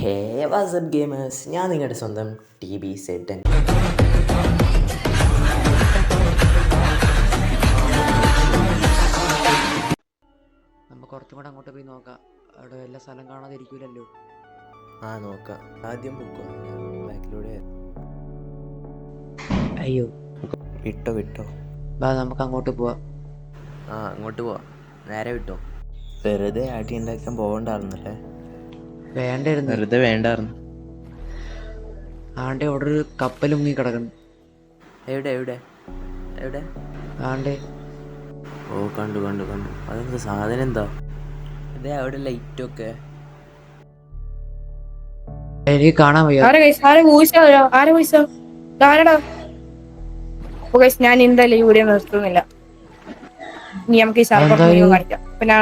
ഹേ WhatsApp gamers, ഞാൻ നിങ്ങളുടെ സ്വന്തം TB സെഡൻ. നമുക്ക് കുറച്ചും കൂടെ അങ്ങോട്ട് പോയി നോക്കാം. അവിടെ വല്ല സ്ഥലം കാണാതെ ഇരിക്കൂലല്ലോ. നോക്കാം. ആദ്യം പൊക്കോ, ബാക്കിലൂടെ. അയ്യോ, വിട്ടോ ബാ നമുക്ക് അങ്ങോട്ട് പോവാം. അങ്ങോട്ട് പോവാം. നേരെ വിട്ടോ. വെറുതെ ആട്ടി ഉണ്ടാക്കാൻ പോകണ്ടായിരുന്നല്ലേ? വേണ്ടായിരുന്നു. വെറുതെ വേണ്ടായിരുന്നു. ആണ്ടെ അവിടെ ഒരു കപ്പൽ മുങ്ങി കിടക്കണം. എവിടെ എവിടെ എവിടെ? ആണ്ടെ കണ്ടു. അതെന്താ സാധനം? എന്താ ഇതേ അവിടെ ലൈറ്റൊക്കെ? എനിക്ക് കാണാൻ വയ്യ. ഞാൻ എന്തായാലും ഈ വീഡിയോ നിർത്തുന്നില്ല. ഇനി നമുക്ക് ഈ സർവർ കാണിക്കാം. പിന്നെ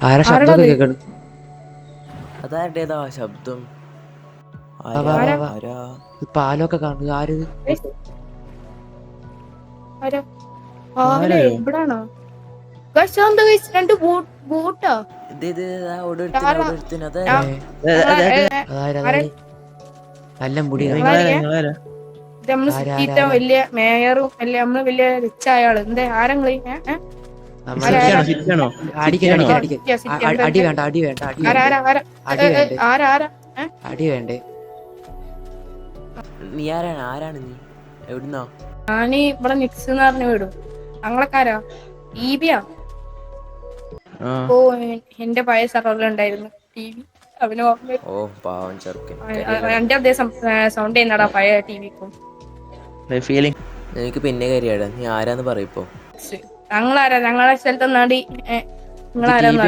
ആരാ ശബ്ദമൊക്കെ കേൾക്കണം? അതാരുടേതാ ശബ്ദം? പാലൊക്കെ കാണുക. ആര്? എവിടാണോ? രണ്ട് ബോട്ടാ. നല്ല മുടി. നമ്മള് സിറ്റിത്തെ വലിയ മേയറും അല്ലെ, നമ്മള് വലിയ റിച്ച് ആയാള്. എന്താ ആരെങ്കിലും അടി വേണ്ടേ? നീ ആരാണ് നീ? എവിടുന്നോ? ഞാന് ഇവിടെ നിക്സ് എന്ന് പറഞ്ഞു വിടും. ഞങ്ങളൊക്കാരാ ടിവിയാ. എന്റെ പഴയ സർവറിലുണ്ടായിരുന്നു TV. അവന് പാവം ചെറുക്കൻ. എന്റെ അതേ സൗണ്ട് ചെയ്യുന്നടാ പഴയ TVക്കും. എനിക്ക് പിന്നെ കാര്യാടാ. നീ ആരാന്ന് പറയിപ്പോ. ഞങ്ങളാരാ? ഞങ്ങളെ സ്ഥലത്ത് നാടി നിങ്ങളാരാന്ന്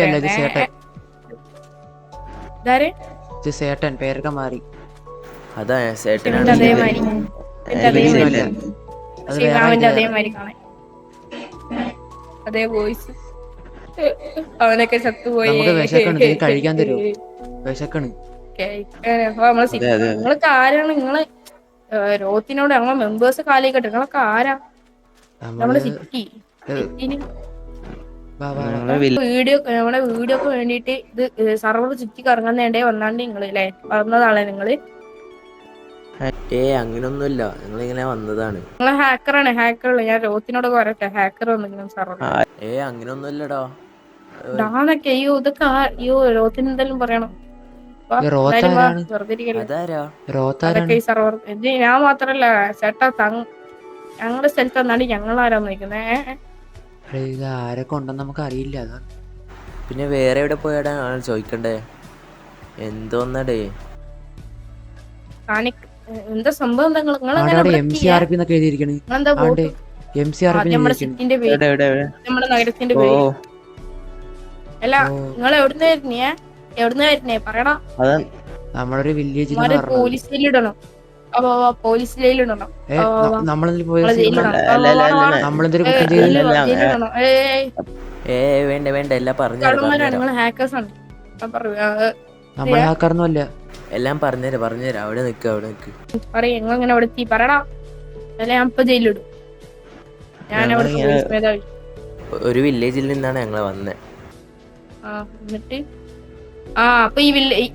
സേട്ടൻ പേരൊക്കെ മാറി. അതാ സേട്ടൻ. അതേമാതിരി അതേമാതിരി കാണാൻ അതേ വോയിസ്. അവനൊക്കെ ചത്തുപോയി. കഴിക്കാൻ തരുമോ? വിശക്കണ്. നിങ്ങളൊക്കെ ആരാണ്? നിങ്ങള് രോത്തിനോട് ഞങ്ങളെ മെമ്പേഴ്സ് കാലിക്കട്ടെ. നിങ്ങളൊക്കെ ആരാ? നമ്മുടെ സിറ്റി നമ്മുടെ വീഡിയോക്ക് വേണ്ടിട്ട് ഇത് സർവർ ചുറ്റി കറങ്ങുന്നേണ്ടേ വന്നാണ്ട് നിങ്ങള് അല്ലേ? വന്നതാണേ നിങ്ങള്? അങ്ങനൊന്നുമില്ല, നിങ്ങളിങ്ങനെ വന്നതാണ്. നിങ്ങള് ഹാക്കറാണ്. ഹാക്കറല്ലേ? ഞാൻ രോത്തിനോടൊക്കെ പറയട്ടെ, ഹാക്കർ വന്നിങ്ങനെ സർവർ. അങ്ങനൊന്നുമില്ലടാ. ഡാണൊക്കെ അയ്യോ ഇതൊക്കെ അയ്യോ രോത്തിന് എന്തെങ്കിലും പറയണം. അതൊക്കെ ഈ സർവർ ഞാൻ മാത്രല്ല ചേട്ടാ. ഞങ്ങളുടെ സ്ഥലത്ത് വന്നാണ്ട് ഞങ്ങളാരാ നോക്കുന്നേ? ആരൊക്കെ ഉണ്ടെന്ന് നമുക്ക് അറിയില്ല. പിന്നെ വേറെ എവിടെ പോയാടാ ചോദിക്കണ്ടേ? എന്തോന്നടേ എന്താ സംഭവം? നമ്മുടെ നഗരത്തിന്റെ പേര് അല്ല. നിങ്ങൾ എവിടുന്ന് വരുന്നേ? പറയടാ. നമ്മളൊരു വില്ലേജ് പോലീസിലിടണം. പോലീസിലിടണം. വേണ്ട എല്ലാം പറഞ്ഞു. എല്ലാം പറഞ്ഞുതരാം. അവിടെ നിക്ക് പറയ. എങ്ങനെ അവിടെ എത്തി പറയടാ. അല്ലെ ഞാൻ ഇപ്പൊ ജയിലിടും. ഒരു വില്ലേജിൽ നിന്നാണ് ഞങ്ങള് വന്നത്. എന്നിട്ട് അപ്പൊ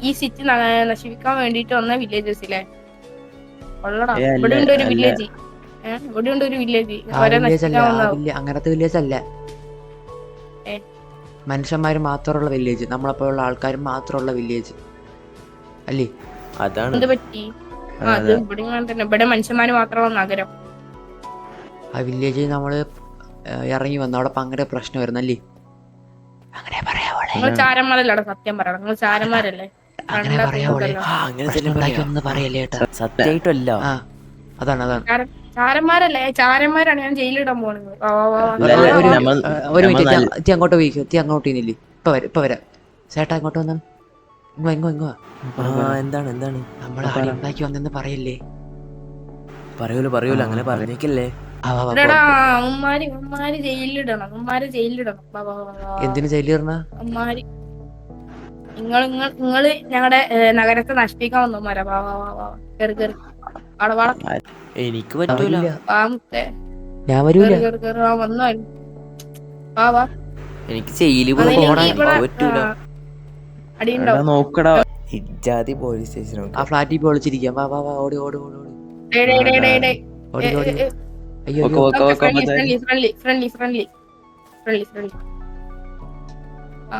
ഈ സിറ്റി നശിപ്പിക്കാൻ വേണ്ടിട്ട് വന്ന വില്ലേജസിലെ ഉള്ളടാ. ഇവിടെ ഉണ്ട് ഒരു വില്ലേജ്. അങ്ങനത്തെ വില്ലേജ് അല്ല. മനുഷ്യന്മാര് മാത്രമുള്ള വില്ലേജ്. നമ്മളെപ്പോലുള്ള ആൾക്കാർ മാത്രമുള്ള വില്ലേജ് അല്ലേ? അതാണ് എന്ത് പറ്റി? ഇവിടെ മനുഷ്യന്മാര് മാത്രമുള്ള നഗരം. ആ വില്ലേജിൽ നമ്മള് ഇറങ്ങി വന്നു. അവിടെ ഭയങ്കര പ്രശ്നം വരുന്നല്ലേ? അങ്ങനെ പറയാവോളെ? ചാരന്മാരല്ലേ? സത്യം പറയണം. നിങ്ങൾ ചാരന്മാരല്ലേ? അങ്ങനെ പറയാവോളെ? സത്യായിട്ടല്ല. അതാണ് ചാരന്മാരല്ലേ? ചാരന്മാരാണ്. ഞാൻ ജയിലിടാൻ പോണത്. ഒരു മിനിറ്റ്. അങ്ങോട്ട് പോയിക്കോ. അങ്ങോട്ട് ഇന്നില്ലേ? ഇപ്പൊ വരാം. ചേട്ടാ അങ്ങോട്ട് വന്നാ. ഇങ്ങോ എന്താണ്? നമ്മള് ഉണ്ടാക്കി വന്നെന്ന് പറയല്ലേ? പറയൂല അങ്ങനെ പറഞ്ഞേക്കല്ലേ? ഉമ്മാര് ജയിലിലിടണം. എന്തിനു ജയിലിടണ? നിങ്ങള് ഞങ്ങളുടെ നഗരത്തെ നശിപ്പിക്കാൻ വന്നോമാരാ. എനിക്ക് പറ്റൂല. ഞാൻ വരൂല. എനിക്ക് ജയിലിൽ പറ്റൂല. അടിയുണ്ടാവും. ഇജാതി പോലീസ് ആ സ്റ്റേഷനൊക്കെ ഫ്ലാറ്റിൽ പോയി ഒളിച്ചിരിക്കാം. വാ വാ വാ, ഓടി ഓടി ഓടി ഓടി ഡേയ് ഡേയ് ഡേയ് ഡേയ് ഡേയ്. ഓടി ഓടി. അയ്യോ ഓക്കെ അയ്യോ. ഓക്കെ ഓക്കെ ഫ്രണ്ട്ലി മച്ചാൻ. Friendly friendly friendly friendly friendly friendly. ആ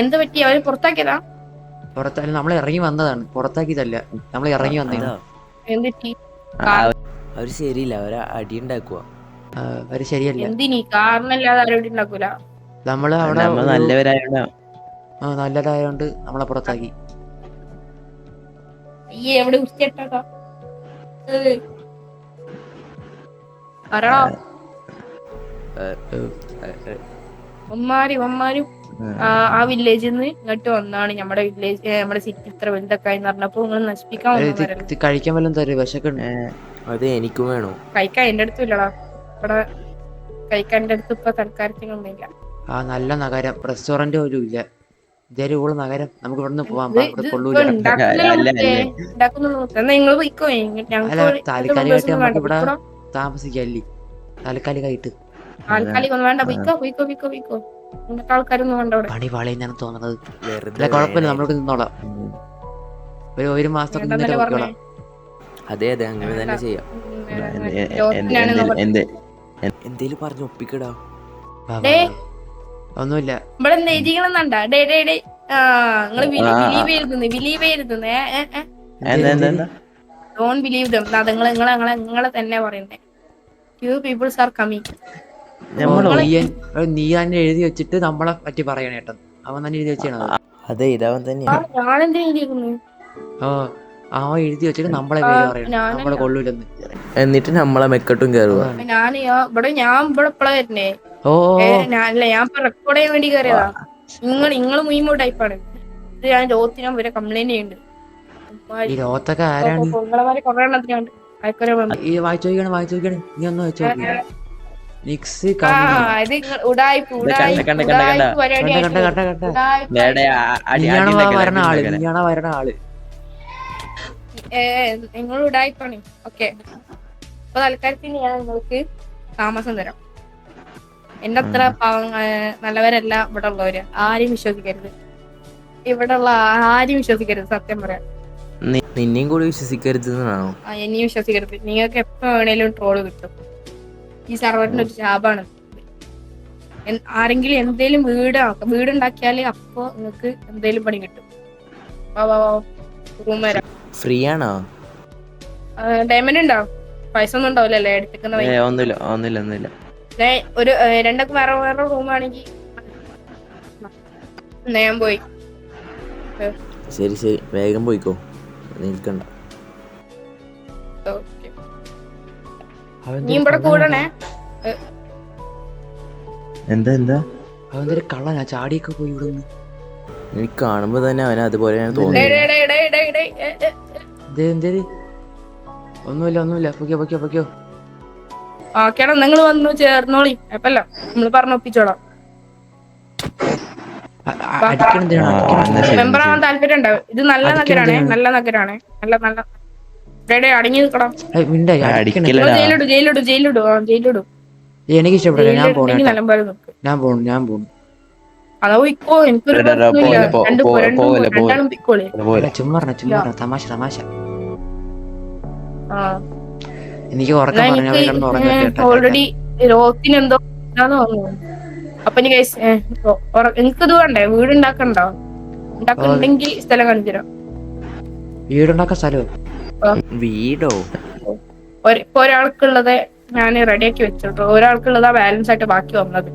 എന്ത് പറ്റി? അവര് പുറത്താക്കിയതാ? പുറത്തായാലും നമ്മൾ ഇറങ്ങി വന്നതാണ്, പുറത്താക്കിയതല്ല, നമ്മൾ ഇറങ്ങി വന്നതാണ്. അതാ എന്ത് പറ്റി? അവര് ശരിയില്ല, അവര് അടി ഉണ്ടാക്കുക. അവര് ശരിയല്ല. എന്തിനീ കാരണല്ലാതെ ആരോടും ഉണ്ടാക്കൂല. നമ്മള് അവിടെ നമ്മ നല്ലവരായോണ്ടാ. നല്ലതായോണ്ട് നമ്മളെ പുറത്താക്കി. ഈ എവിടെ വൃത്തിയിട്ടാ പറയണോ? ഒമ്മാരും ആ വില്ലേജിൽ നിന്ന് ഇങ്ങോട്ട് വന്നാണ്. നമ്മുടെ വില്ലേജ് നമ്മുടെ സിറ്റി ഇത്ര വലുതൊക്കെ പറഞ്ഞപ്പോ നിങ്ങൾ നശിപ്പിക്കാൻ വന്നവരല്ലേ. കഴിക്കാൻ വല്ലതും തരും, വിശക്കുണ്ട്. അത് എനിക്കും വേണോ? കഴിക്കാൻ എന്റെ അടുത്തും ഇല്ലടാ. ഇവിടെ കഴിക്കാൻ എന്റെ അടുത്ത് ഇപ്പൊ തൽക്കാലത്തിനൊന്നുമില്ല. ആ നല്ല നഗരം, റെസ്റ്റോറന്റ് പോലും ഇല്ല. ഇതേ ഉള്ള നഗരം, നമുക്ക് ഇവിടുന്ന് പോവാൻ കൊള്ളൂല. നിങ്ങൾ പോയിക്കോ. അല്ല, താൽക്കാലികമായിട്ട് നമുക്ക് ഇവിടെ താമസിക്കല്ലേ, താൽക്കാലികമായിട്ട്. താൽക്കാലികം വേണ്ട, പോയിക്കോ പോയിക്കോ പോയിക്കോ പോയിക്കോ. ഇങ്ങനത്തെ ആൾക്കാരൊന്നും വേണ്ട ഇവിടെ. പണി പാളിയെന്നാണ് തോന്നുന്നത്. വെറുതെ അല്ല കുഴപ്പമില്ല, നമ്മൾക്ക് നിന്നോളാം. ഒരു മാസത്തൊക്കെ നിന്നിട്ട് പോയിക്കോളാം. അതെ അതെ, അങ്ങനെ തന്നെ ചെയ്യാം. എന്തേലും പറഞ്ഞ് ഒപ്പിക്കടാ. ഒന്നുമില്ല. ഇവിടെ എന്താ എഴുതിക്കണെന്നുണ്ടാ? Day day day. ആ നിങ്ങള് ബിലീവ് ചെയ്തിരുന്നേ. Don't believe them. നിങ്ങളെ തന്നെ പറയുന്നേ. Few peoples are coming. നീ തന്നെ എഴുതി വെച്ചിട്ട് നമ്മളെ പറ്റി പറയണേട്ടോ. അവൻ തന്നെ എഴുതി വെച്ചാണ്. അതെ, ഇതവൻ തന്നെയാണ്. ഞാനെന്താ എഴുതിയിരിക്കുന്നു? അവൻ എഴുതി വെച്ചിട്ട് നമ്മളെ പേര് പറയണം, നമ്മളെ കൊള്ളൂലെന്ന്. എന്നിട്ട് നമ്മളെ മെക്കെട്ടും കയറുക. ഞാൻ ഇവിടെ എപ്പോഴാ വരുന്നേ? ഞാൻ ഇപ്പൊ റെക്കോർഡ് ചെയ്യാൻ വേണ്ടി കയറിയതാ. നിങ്ങള് മുയിമോ ടൈപ്പാണ്. ഇത് ഞാൻ ലോത്തിനാ വരെ കംപ്ലൈന്റ് ചെയ്യുന്നുണ്ട്. കൊറേ എണ്ണത്തിനുണ്ട്. വായിച്ചോക്കണം. നീ ഒന്ന് വായിച്ചോ. വരണ ആള് നിങ്ങൾ ഉടായിപ്പാണ്. ഓക്കെ, അപ്പൊ തൽക്കാലത്തിന് ഞാൻ നിങ്ങൾക്ക് താമസം തരാം. എന്റെ അത്ര നല്ലവരല്ല ഇവിടെ ഉള്ളവര്. ആരും വിശ്വസിക്കരുത്. ഇവിടെ ഉള്ള ആരും വിശ്വസിക്കരുത്. സത്യം പറയാം. നിന്നെയും കൂടി വിശ്വസിക്കരുത് എന്നാണോ? എന്നെയും വിശ്വസിക്കരുത്. നിങ്ങൾക്ക് എപ്പോ വേണേലും ട്രോള് കിട്ടും. ഈ സർവറിന്റെ ഒരു ശാപാണ്. ആരെങ്കിലും എന്തേലും വീടുണ്ടാക്കിയാല് അപ്പൊ നിങ്ങൾക്ക് എന്തേലും പണി കിട്ടും. റൂം വരാം. ഫ്രീ ആണോ? ഡയമണ്ട് ഉണ്ടോ? പൈസ ഒന്നും ഉണ്ടാവില്ലല്ലേ എടുക്കുന്ന? ഒന്നുമില്ല. ഒരു രണ്ടൊക്കെ വേറെ വേറെ റൂം ആണെങ്കിൽ ഞാൻ പോയി. ശരി ശരി, വേഗം പോയിക്കോ, നിൽക്കണ്ട. നീ ഇവിടെ കൂടണേ. എന്താ അവന്തൊരു കള്ളനാ, ചാടിയൊക്കെ പോയി ഇവിടുന്ന്. എനിക്ക് കാണുമ്പോ തന്നെ അവന് അതുപോലെയാണ് തോന്നുന്നത്. ഒന്നുമില്ല. പൊയ്ക്കോ. ഓക്കേടാ, നിങ്ങൾ വന്നു ചേർന്നോളി. അപ്പല്ല നമ്മള് പറഞ്ഞൊപ്പിച്ചോളാം. മെമ്പർ ആവാൻ താല്പര്യം ഉണ്ടാവും. ഇത് നല്ല നഗരാണ്. നല്ല അടങ്ങി നിൽക്കണം. ജയിലിടും. എനിക്ക് ഇഷ്ടപ്പെടില്ല. ഞാൻ പോണു. അതോ ഇക്കോ, എനിക്കൊരു രണ്ടാളും പിക്കോളി. ചുമ്മാ തമാശ. എനിക്ക് ഓൾറെഡി റോത്തിന് എന്തോ തോന്നുന്നു. അപ്പൊ എനിക്കിത് വേണ്ടേ? വീടുണ്ടാക്കണ്ടോ? ഉണ്ടാക്കണ്ടെങ്കിൽ സ്ഥലം കാണിച്ചു തരാം. വീടുണ്ടാക്കാൻ സ്ഥലമോ? വീടോ? ഇപ്പൊ ഒരാൾക്കുള്ളത് ഞാൻ റെഡിയാക്കി വെച്ചിട്ടു. ഒരാൾക്കുള്ളതാ ബാലൻസ് ആയിട്ട് ബാക്കി വന്നത്.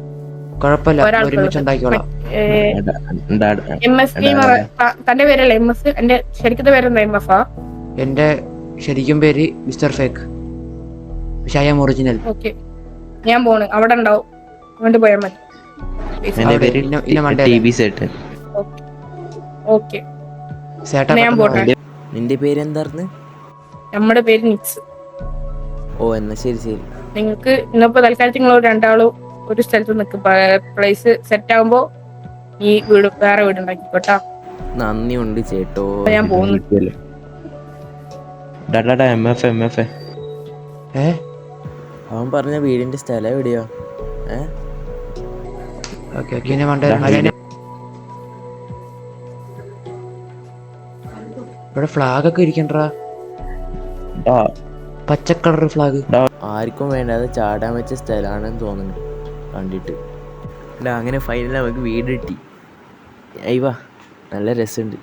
തന്റെ പേരല്ലേ MS? എന്റെ ശരിക്കത്തെ പേരെന്താ? MS ആ? എന്റെ ശരിക്കും പേര് മിസ്റ്റർ ഫേക്ക്. പക്ഷെ ഐ ആം ഒറിജിനൽ. ഓക്കെ, ഞാൻ പോണ്. അവിടെ ഉണ്ടാവും, അങ്ങോട്ട് പോയാൽ മതി. ഓക്കെ, ഞാൻ പോട്ടെ. നിന്റെ പേരെന്തായിരുന്നു? നമ്മുടെ പേര് നിക്സ്. ഓ, എന്നാ ശരി. നിങ്ങൾക്ക് ഇന്നിപ്പോ തൽക്കാലത്ത് നിങ്ങൾ രണ്ടാളും ഒരു സ്ഥലത്ത് നിൽക്കും. പ്ലേസ് സെറ്റ് ആകുമ്പോ ഈ വേറെ വീടുണ്ടാക്കിക്കോട്ടാ. നന്ദിയുണ്ട് ചേട്ടോ. ഞാൻ പോകുന്നു. അവൻ പറഞ്ഞ വീടിന്റെ സ്ഥലം എവിടെയോ? ഇവിടെ ഫ്ലാഗ് ഒക്കെ ഇരിക്കണ്ടാ, ഡാ, പച്ച കളർ ഫ്ലാഗ്. ആർക്കും വേണ്ടാതെ ചാടാൻ വെച്ച സ്ഥലമാണെന്ന് തോന്നുന്നു കണ്ടിട്ട്. അല്ല അങ്ങനെ ഫൈനൽ നമുക്ക് വീട് കിട്ടി. അയ്യവാ നല്ല രസമുണ്ട്.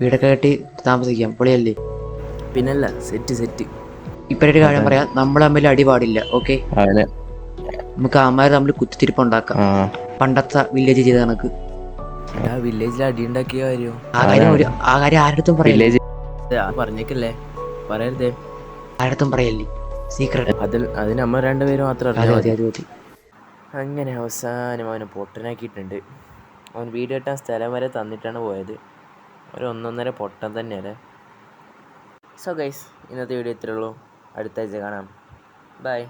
വീടൊക്കെ കെട്ടി താമസിക്കാം, പൊളിയല്ലേ? പിന്നല്ല, സെറ്റ് സെറ്റ്. ഇപ്പൊ ഒരു കാര്യം പറയാം, നമ്മൾ തമ്മിൽ അടി പാടില്ല, ഓക്കെ? അവനെ നമുക്ക് അമ്മമാർ തമ്മിൽ കുത്തിത്തിരിപ്പ് ഉണ്ടാക്കാം, ആ പണ്ടത്തെ വില്ലേജ് ചെയ്ത കണക്ക്. ആ വില്ലേജിൽ അടി ഉണ്ടാക്കിയ കാര്യം ആ കാര്യം ആരടുത്തും പറയില്ലേ, വില്ലേജ് പറഞ്ഞേക്കല്ലേ, പറയരുതേ. ആരടുത്തും പറയല്ലേ, സീക്രട്ട്. അതിന് നമ്മ രണ്ടുപേരും മാത്രം അതെ അറിയാം. അതെ അതെ അതെ. അങ്ങനെ അവസാനം അവനെ പൊട്ടനാക്കിയിട്ടുണ്ട്. അവൻ വീട് കെട്ടാൻ സ്ഥലം വരെ തന്നിട്ടാണ് പോയത്. ഒരു 1.5 പൊട്ടൻ തന്നെയല്ലേ. സോ ഗൈസ്, ഇന്നത്തെ വീഡിയോ ഇത്രയേ ഉള്ളൂ. അടുത്ത ആഴ്ച കാണാം. ബൈ.